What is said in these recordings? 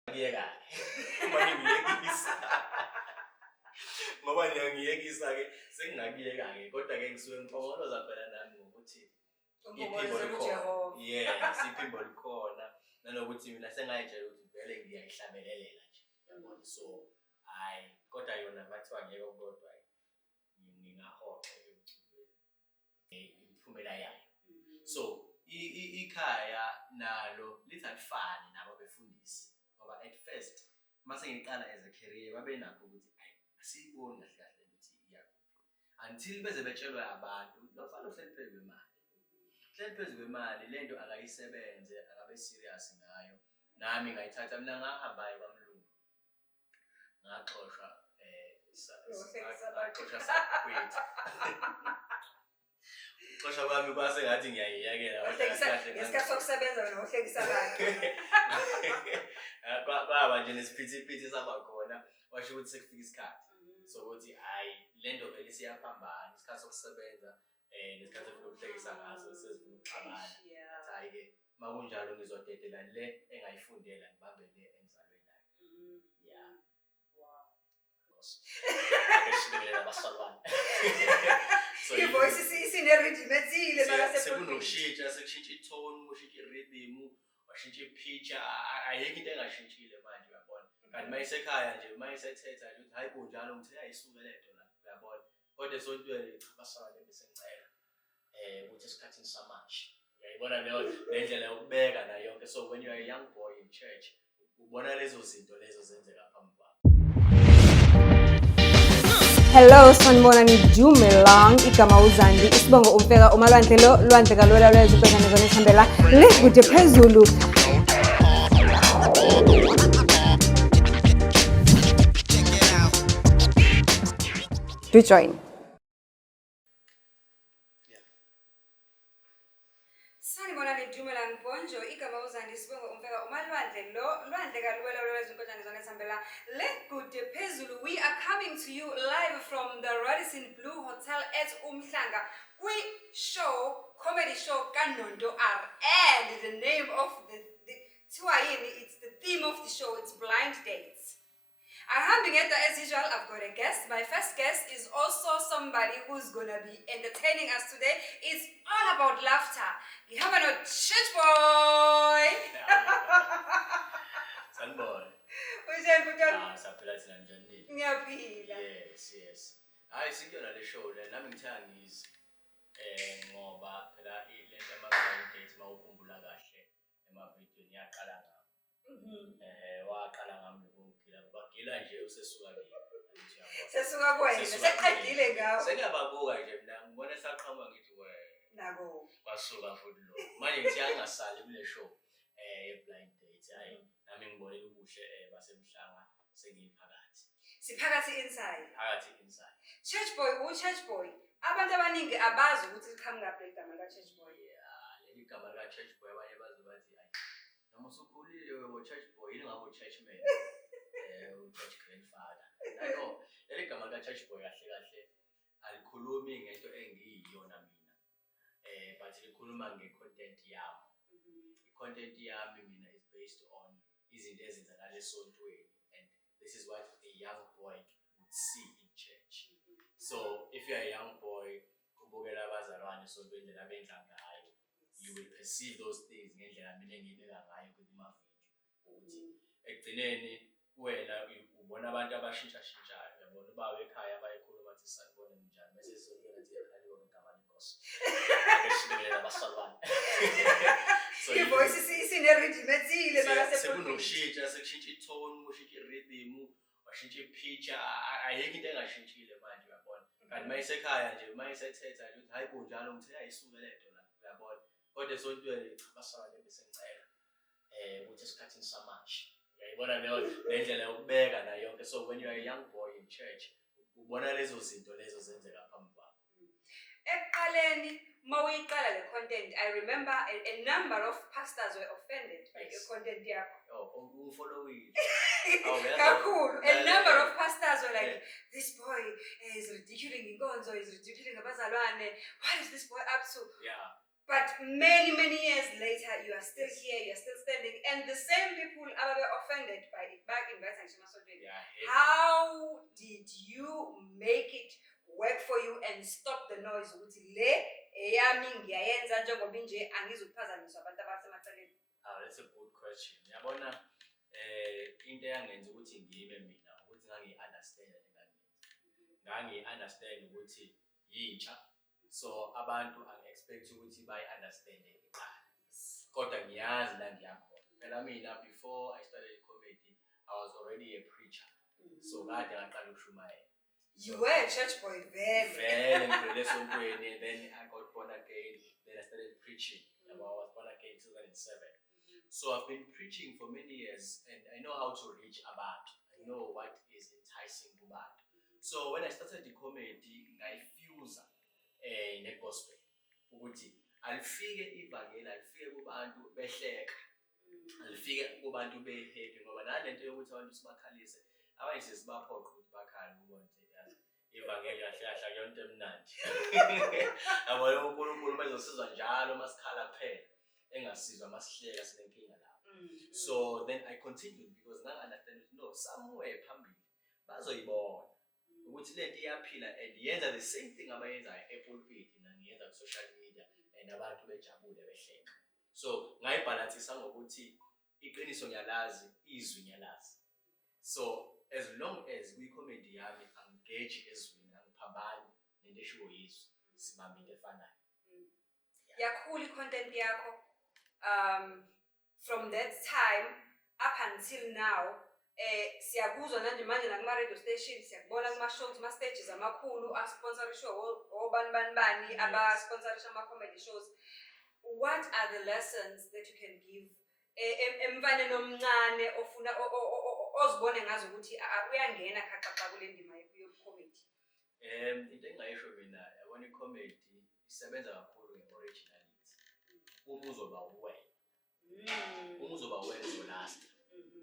Ngiyeka. Manje ngiyekisa. Ngoba ngiyekisa ke sengingakuyeka ke kodwa ke ngisuke ngipongoloza phela nami ngokuthi iphimbo likhona. Yes, iphimbo likhona. Nanokuthi mina sengayitshela ukuthi vele ngiyayihlabelelela nje. Yabona so kodwa yona bathiwa ngeke kodwa ngingahoxa imiphumela yayo. So ikhaya nalo lithi alifani nabo befundisi ngoba at first mase ngiqala as a career babenakho ukuthi asiyiboni kahle kahle ukuthi iyakuphi until beze betshelwe abantu lofana uhleli phezulu kwemali. Uhleli phezulu kwemali lento akayisebenze akabe serious ngayo. Nami ngayithatha mina ngahambayo kwaMlungu. Ngaxoshwa ngaxoshwa sakwethu. Xosha kwami kwase ngathi ngiyayiyekela ngesikhathi sokusebenza wena uhlekisa abantu. Kwaba nje nesiphithiphithi saba khona washo ukuthi sekufika isikhathi sokuthi lento vele siyaphambana isikhathi sokusebenza nesikhathi sokuhlekisa ngaso sesifuna ukuxabana. Hayi-ke makunjalo ngizodedela le engayifundela ngibambe le engizalwe nayo. Yeah. Wow. Akeshibela basalwane. So ivoice isinerhythm ethile mara sekunoshintsha sekushintsha itone, ushintsha irhythm, washintsha ipitch, ayikho into engashintshile manje uyabona. Kanti mayisekhaya nje mayisethetha nje ukuthi hayi kunjalo ngithi ayisuke lento la uyabona. Kodwa esontweni cha basalwane bese ngicela ukuthi esikhathini samanje uyayibona lendlela yokubeka nayo yonke. So when you are a young boy in church ubona lezo zinto lezo zenzeka phambi kwakho. Hello, sanibonani Dumelang igama uZandi isibongo umfeka umalwandle lo lwandle kalwela lwezibhekane zona esihambela le kude phezulu. Do join. Sanibonani Dumelang Bonjo igama uZandi isibongo umfeka umalwandle lo lwandle kalwela lwezibhekane zona esihambela le kude phezulu. We are coming to you live from the Radisson Blue Hotel at Umhlanga. Comedy show Kanondo R. And the name of it's the theme of the show, it's blind dates. As usual, I've got a guest. My first guest is also somebody who's gonna be entertaining us today. It's all about laughter. We have a church boy. Sanibona. Saphila thina njani? Ngiyaphila. Yes. Hayi sikuyona le show le nami ngithanda ngizi ngoba phela lento ama-blind dates mawukhumbula kahle emavidiyweni yaqala ngami. Waqala ngami ngokugila bagila nje usesuka ke. Sesuka kwena seqedile ngawo. Sengiyababuka nje mina ngibona esaqhamuka ngithi nako kwasuka futhi lo. Manje ngithi angasali kule show ye-blind dates. Hayi nami ngibonela ubuhle basemhlanga sengiphakathi. Siphakathi inside. Phakathi inside. Church boy. Abantu abaningi abazi ukuthi liqhamuka phela igama la church boy. Leli gama la church boy abanye bazi bathi hayi noma usukhulile wena church boy yini ngabe church man. Church grandfather. No, leli gama la church boy kahle alikhulumi ngento engiyiyona mina. But likhuluma nge-content yami. I-content yami mina is based on izinto ezenzakala esontweni, and this is what a young boy would see in church. So if you are a young boy ubukela abazalwane esontweni ngendlela abenza ngayo, you will perceive those things ngendlela mina engiyibeka ngayo kuma-video. Ukuthi ekugcineni wena ubona abantu abashintshayo uyabona ubaba ekhaya bayikhuluma bathi sanibona njani bese sizongena nje ekhaliwe ngegama lenkosi. Akeshibela basalwane. So ivoice isinerhythm ethile mara sekunoshintsha sekushintsha itone, ushintsha irhythm, washintsha ipitch, ayikho into engashintshile manje uyabona. Kanti mayisekhaya nje mayisethetha nje ukuthi hayi kunjalo ngithi ayisuke lento la uyabona. Kodwa esontweni cha basalwane bese ngicela ukuthi esikhathini samanje uyayibona lendlela yokubeka nayo yonke. So when you are a young boy in church ubona lezo zinto lezo zenzeka phambi kwakho. Ekuqaleni mawiqala le content, I remember a number of pastors were offended by the content yakho. Ungifollowile. Kakhulu. A number of pastors were like, this boy is ridiculing inkonzo, is ridiculing abazalwane. What is this boy up to? Yeah. But many years later, you are still here, you are still standing, and the same people were offended by it back in Western Chimasotweni. How did you make it work for you and stop the noise? That's a good question. Yabona into eyangenza ukuthi ngime mina ukuthi ngangi-understand ukuthi yintsha, so abantu angi-expect ukuthi bayi-understande iqala, kodwa ngiyazi la ngiyakhona. Phela mina before I started comedy, I was already a preacher, so kade ngaqala ukushumayela. You were a church boy then. Then I got born again, then I started preaching. I was born again in 2007. So I've been preaching for many years and I know how to reach abantu. I know what is enticing abantu. So when I started the comedy, I fuse in the gospel. Alifike ivangeli, alifike kubantu behleka. Alifike kubantu behappy ngoba nalento yokuthi abantu sibakhalise. Abanye sesibaphoqa ukuthi bakhale ubone ivangeli kahle yonke emnandi. Yabona uNkulunkulu bezosizwa njalo masikhala kuphela. Engasizwa masihleka sinenkinga lapho. So then I continued because now I understand no somewhere phambili bazoyibona ukuthi lento iyaphila and yenza the same thing abayenza e-pulpit nangiyenza ku social media and abantu bejabule behleka. So ngayibhalansisa ngokuthi iqiniso ngiyalazi, izwi ngiyalazi. So as long as kwi-comedy yami angigage ezwini, angiphambani nento eshiwo yizwi, sibambe into efanayo. Yakhula i-content yakho. From that time up until now, siyakuzwa nanje manje nakuma-radio station, siyakubona kuma-shows, kuma-stages amakhulu asponsorishwe obani aba-sponsorisha ama-comedy shows. What are the lessons that you can give emfaneni omncane ofuna ozibone ngazo ukuthi uyangena khaqaqa kule ndima yobucomedy? Into engayisho mina, yabona i-comedy isebenza kakhulu nge-originality. Uma uzoba uwena, uzolasta.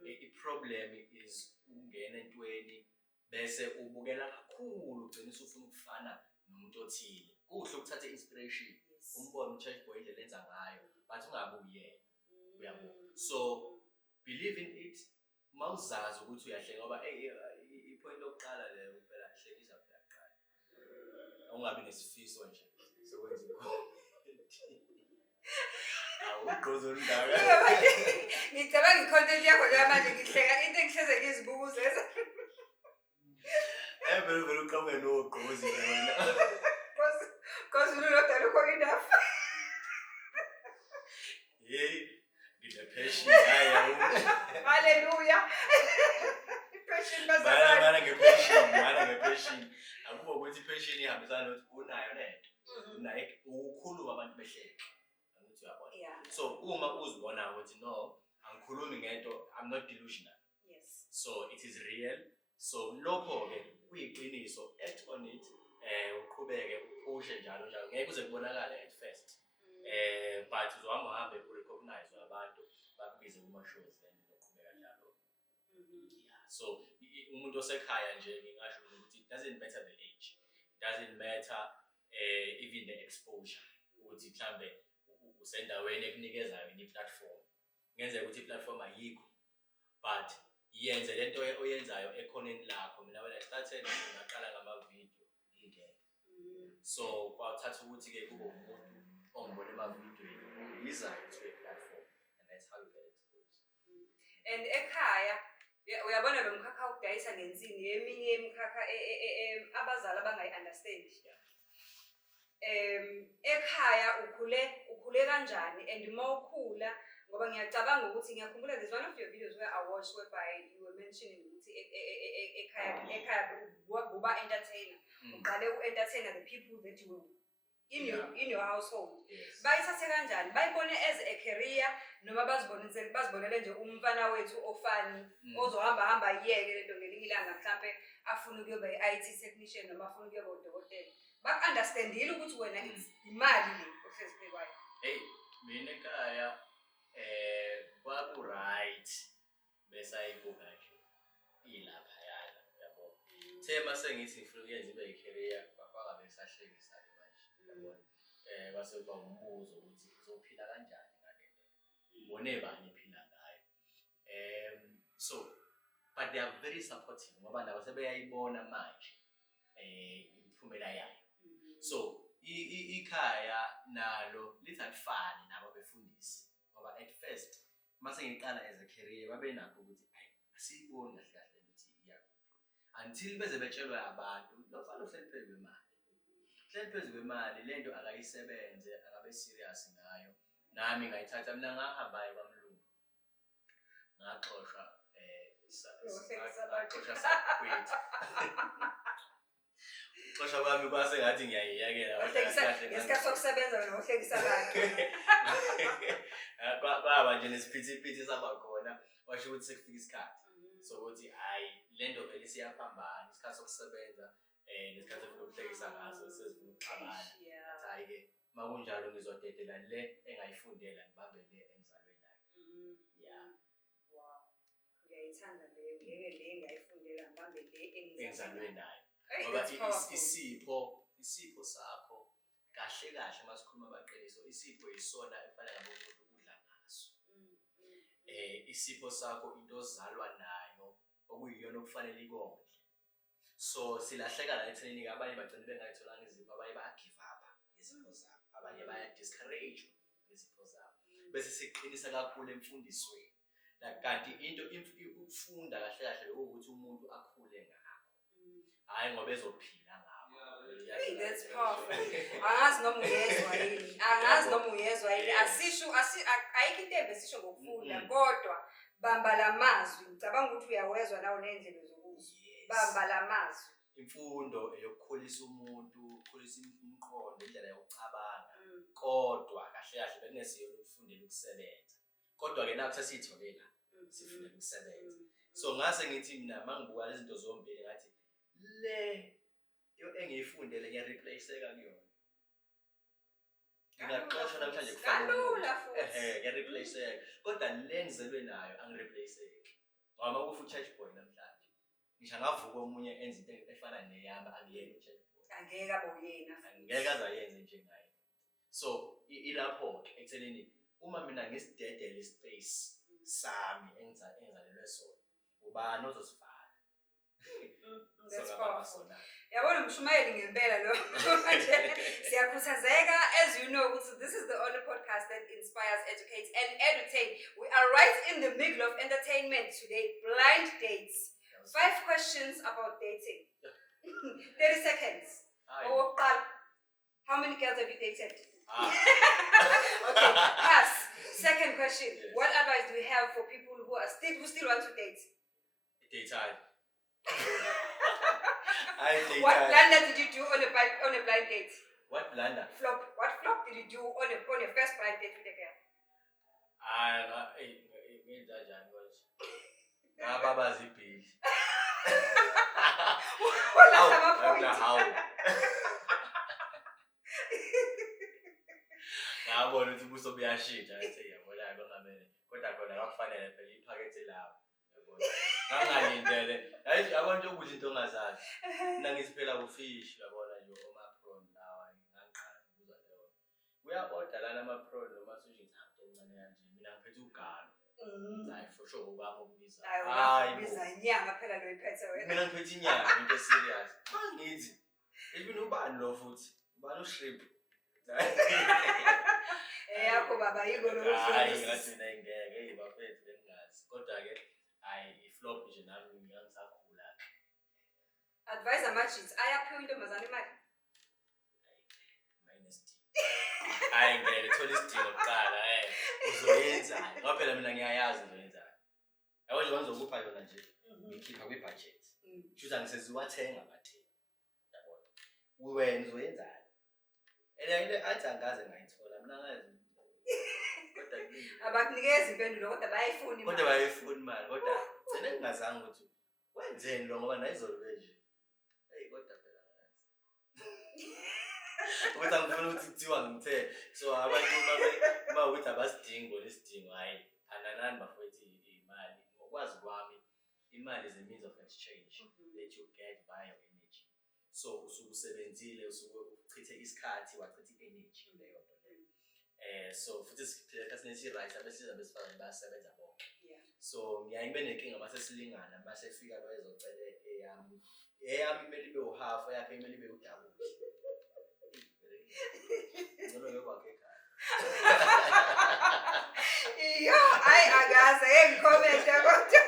I-problem is ungena entweni bese ubukela kakhulu ugcina usufuna ukufana nomuntu othile. Kuhle ukuthatha inspiration, umbone uChurch Boy indlela enza ngayo, but ungabe uyena. Uyabo. So believe in it. Mawuzazi ukuthi uyahleka ngoba i-point yokuqala leyo phela hlekisa phela kuqala. Ungabi nesifiso nje sokwenza ikho. Awugqozo ndaka. Ngicabanga i-content yakho nje manje ngihleka into engihleze ngizibukuzeza. Vele uqhamuke nogqozi wena. Because ulolodwa lukho enough. Hey, ngine-passion hayi. Hallelujah. Passion bazalwane. Mana nge-passion. Akubo ukuthi i-passion ihambisana nokuthi unayo lento. Unayo ukukhuluma abantu behleka. So uma uzibona ukuthi no, angikhulumi ngento, I'm not delusional. Yes. So it is real. So lokho ke kuyiqiniso, act on it, uqhubeke uphushe njalo ngeke kuze kubonakale at first. But uzohamba uhambe urecognize abantu bakubize kuma-shows then uzoqhubeka njalo. Yeah. So umuntu osekhaya nje ngingasho ukuthi it doesn't matter the age. It doesn't matter even the exposure. Ukuthi mhlambe usendaweni ekunikezayo i-platform. Ngenzeka ukuthi i-platform ayikho, but yenze lento oyenzayo ekhoneni lakho. Mina when I started ngaqala ngama-video ngingekho. So kwathatha ukuthi ke kube umuntu ongibona ema-videoini ongibizayo to a platform, and that's how you get exposed. And ekhaya uyabona lo mkhakha ukudayisa ngensini eminye yemikhakha abazali abangayi-understand. Ekhaya ukhule kanjani and mawukhula ngoba ngiyacabanga ukuthi ngiyakhumbula there's one of your videos where I watched whereby you were mentioning ukuthi ekhaya buba entertainer, uqale u-entertainer the people that you were in your household. Yes. Bayithathe kanjani? Bayibone as a career noma bazibonele nje umfana wethu ofani ozohamba yiyeke lento ngelinye ilanga mhlambe afuna ukuyoba i-IT technician noma afuna ukuyoba udokotela. Baku-understandile ukuthi wena it's imali le ohlezi phekwayo? Hey, mina ekhaya kwaku-right bese ayibuka nje ilaphayana, yabo. Thema sengithi ngifuna ukuyenza ibe i-career, bafaka besahlekisa-ke manje, yabona. Kwase kuba umbuzo ukuthi uzophila kanjani ngale nto. Ubone bani ephila ngayo. So but they are very supportive ngoba nabo sebeyayibona manje imiphumela yayo. So ikhaya nalo lithi alifani nabo befundisi ngoba at first mase ngiqala as a career babenakho ukuthi asiyiboni kahle kahle ukuthi iyakuphi until beze betshelwe abantu lofana uhleli phezulu kwemali. Uhleli phezulu kwemali lento akayisebenze akabe serious ngayo. Nami ngayithatha mina ngahambayo kwaMlungu ngaxoshwa ngaxoshwa sakwethu. Xosha kwami kwase ngathi ngiyayiyekela ngesikhathi sokusebenza wena uhlekisa abantu. Kwaba nje nesiphithiphithi saba khona washo ukuthi sekufika isikhathi sokuthi hayi lento vele siyaphambana isikhathi sokusebenza nesikhathi sokuhlekisa ngaso sesifuna ukuxabana. Hayi-ke makunjalo ngizodedela le engayifundela ngibambe le engizalwe nayo. Wow. Ngiyayithanda le ngeke le engayifundela ngibambe le engizalwe nayo. Ngoba isipho sakho kahle kahle masikhuluma abaqiniso isipho isona efana nomuntu ukudla ngaso. Isipho sakho into ozalwa nayo okuyiyona okufanele ikondle. So silahleka la ethenini abanye bagcina bengayitholanga izipho abanye bayagive up izipho zabo abanye baya discourage izipho zabo bese siqinisa kakhulu emfundisweni. Kanti into ukufunda kahle kahle ukuthi umuntu akhule ngakho. Hayi ngoba ezophila ngakho. Hey, that's powerful. Angazi noma uyezwa yini. Angazi noma uyezwa yini. Asisho ayikho into ebesisho ngokufunda kodwa bamba lamazwi. Ngicabanga ukuthi uyawezwa nawo nendlela zokuzwa. Bamba lamazwi. Imfundo eyokukhulisa umuntu, ukukhulisa umqondo, indlela yokucabanga. Kodwa kahle kahle bekungesiyo ukufundela ukusebenza. Kodwa ke naku sesitholela sifundela ukusebenza. So ngase ngithi mina mangibuka lezi zinto zombili ngathi le engiyifundele ngiyareplaceeka kuyona. Ngingaxoshwa namhlanje kufanele futhi. Ngiyareplaceeka. Kodwa le ngizelwe nayo angireplaceki. Ngoba kufu church boy namhlanje. Ngisho ngavuka omunye enza into efana neyami angiyeke church boy. Angeke abe uyena. Angeke azayenze njengaye. So ilapho ke ekutheleni uma mina ngisidedele ispace sami engizalelwe sona. Ubani ozosifana? That's powerful. Yabona mshumayeli ngempela lo. Siyakhuthazeka as you know this is the only podcast that inspires, educates and entertains. We are right in the middle of entertainment today. Blind dates. 5 questions about dating. 30 seconds. How many girls have you dated? Okay, pass. Second question. Yes. What advice do you have for people who still want to date? Date time. What blunder did you do on a blind date? What blunder? Flop. What flop did you do on a first blind date with a girl? Babazi ibhili. Ngabona ukuthi ubuso buyashintsha ethi yabona kongamele kodwa khona akufanele phela iphakethe lawo yabona ngangalindele hayi abantu ukudla into ongazazi mina ngisiphela ufish yabona nje oma prawn lawa ngiqala ukuzwa leyo uya-order lana ama prawn noma sushi ngapha encane kanje mina ngiphethe ugalo hayi for sure ubaba ukubiza hayi ubiza inyanga phela lo iphethe wena mina ngiphethe inyanga into serious mangithi even ubani lo futhi ubani ushrimp yakho baba yiko lo hayi ngathi ngeke bafethu bengazi kodwa ke hayi iflop nje nami ngiyangisakhula advise amachits ayaphiwa intombazana imali minus hayi ngeke thola isidingo kuqala uzoyenza ngoba phela mina ngiyayazi uzoyenza yabo nje ngizokupha yona nje ngikhipha kwi-budget kusho angiseziwathenga bathe yabona wena uzoyenza ele athi angaze ngayithola mina ngazi kodwa abakunikeza impendulo kodwa bayayifuna imali kodwa bayayifuna imali kodwa ngene ngingazange ukuthi wenzeni lo ngoba nayizolwe nje hey kodwa phela ukuthi angifuna ukuthi kuthiwa ngithe so abantu uma ukuthi abasidingo lesidingo hayi phananani bafethu imali ngokwazi kwami imali is a means of exchange that you get via energy so usuke usebenzile usuke uchithe isikhathi wachitha i-energy kuleyo nto leyo. So futhi esikhathini esi-right abesilisa besifazane bayasebenza bonke. Yeah. So ngiyaye ngibe nenkinga mase silingana mase fika lo ezocela eyami imele ibe uhalf yakhe imele ibe udouble. Ngcono yokwakhe ekhaya. Yo, angazi ngikomente kodwa.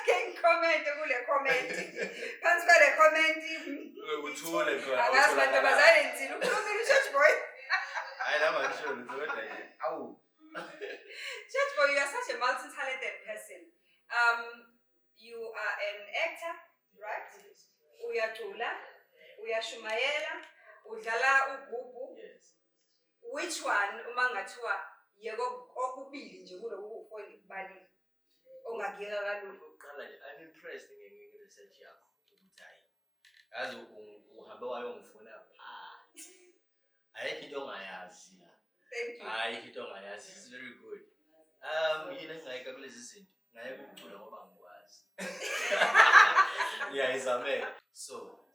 Ngikomente kule comment. Phansi kwale comment. Uthule khona. Angazi mantombazane ngithini ukhulumile u-church boy. Hayi lama ngisho lutho kodwa nje awu. Church boy, you are such a multi-talented person. You are an actor, right? Uyacula, uyashumayela, udlala ugubu. Yes. Which one uma ngathiwa yeko okubili nje kulo ku-4 ngikubalile ongagiyeka kalula? Uqala nje I'm impressed nge-research yakho ukuthi hayi yazi uhambe wayongifuna phansi. Ayikho into ongayazi la. Thank you. Hayi into ongayazi. It's very good. Yini engayika kulezi zinto? Ngayeka ukucula ngoba ngikwazi. Ngiyayizamela. So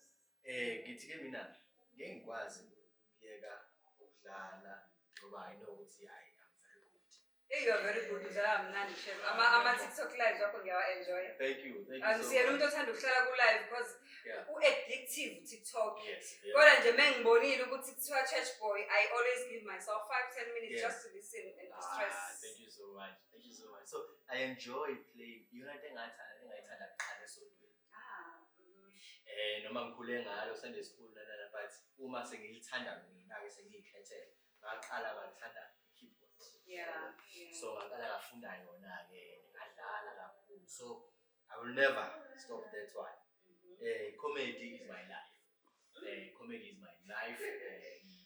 ngithi ke mina ngeke ngikwazi ukuyeka ukudlala ngoba I know ukuthi hayi I'm very good. Hey, you are very good. Udlala mnandi shem. Ama-TikTok lives wakho ngiyawa-enjoy. Thank you so Angisiyena umuntu much. othanda ukuhlala ku-live because Yeah. u-addictive TikTok. Yes. Kodwa nje mengibonile ukuthi kuthiwa church boy, I always give myself 5-10 minutes Yes. just to listen and distress. Thank you so much. Thank you so much. So I enjoy playing. Yona into engayithanda kuqala esontweni. Noma ngikhule ngalo Sunday school nana but uma sengilithanda mina ke sengiyikhethele ngaqala ngithanda i-keyboard. Yeah. So ngaqala ngafunda yona ke ngadlala kakhulu. So I will never stop that one. Comedy is my life. Comedy is my life.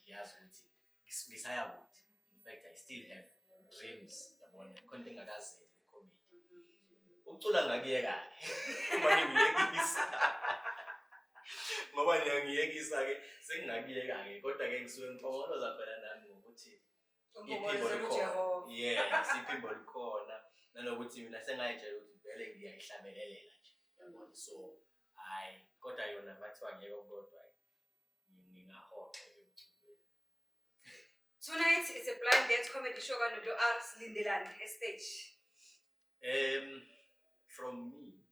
Ngiyazi ukuthi ngisaya kude. In fact I still have dreams yabona konke engakazenzi comedy. Ukucula ngakuyeka manje ngiyekisa. Ngoba ngiyekisa ke sengingakuyeka ke kodwa ke ngisuke ngipongoloza phela nami ngokuthi iphimbo likhona. Yes, iphimbo likhona. Nanokuthi mina sengayijela ukuthi vele ngiyayihlabelelela nje. Yabona so kodwa yona bathiwa ngeke kodwa ngingahoxa emthubeni. Tonight is a blind date comedy show kanodo Arts Lindeland stage. From me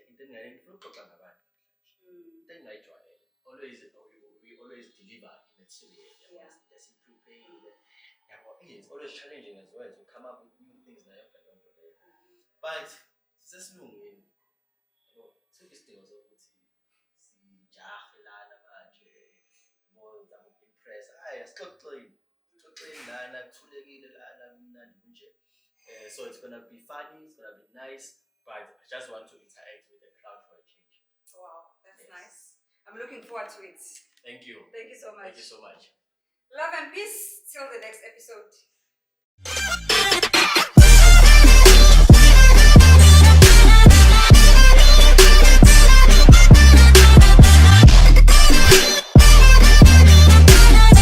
into engayifuna ukuxoxa nabantu. Into engayijwayele we always deliver in material. Yeah. That's prepared. It's always challenging as well to come up with new things nayo phela leyo. But sesilungile. Sekisidingo sokuthi sijahe lana manje. Moza impress. Sixoxeni lana kuthulekile lana mnandi nje. So it's gonna be funny, it's gonna be nice, but I just want to interact with the crowd for a change. Wow, that's Yes. nice. I'm looking forward to it. Thank you. Thank you so much. Thank you so much. Love and peace till the next episode.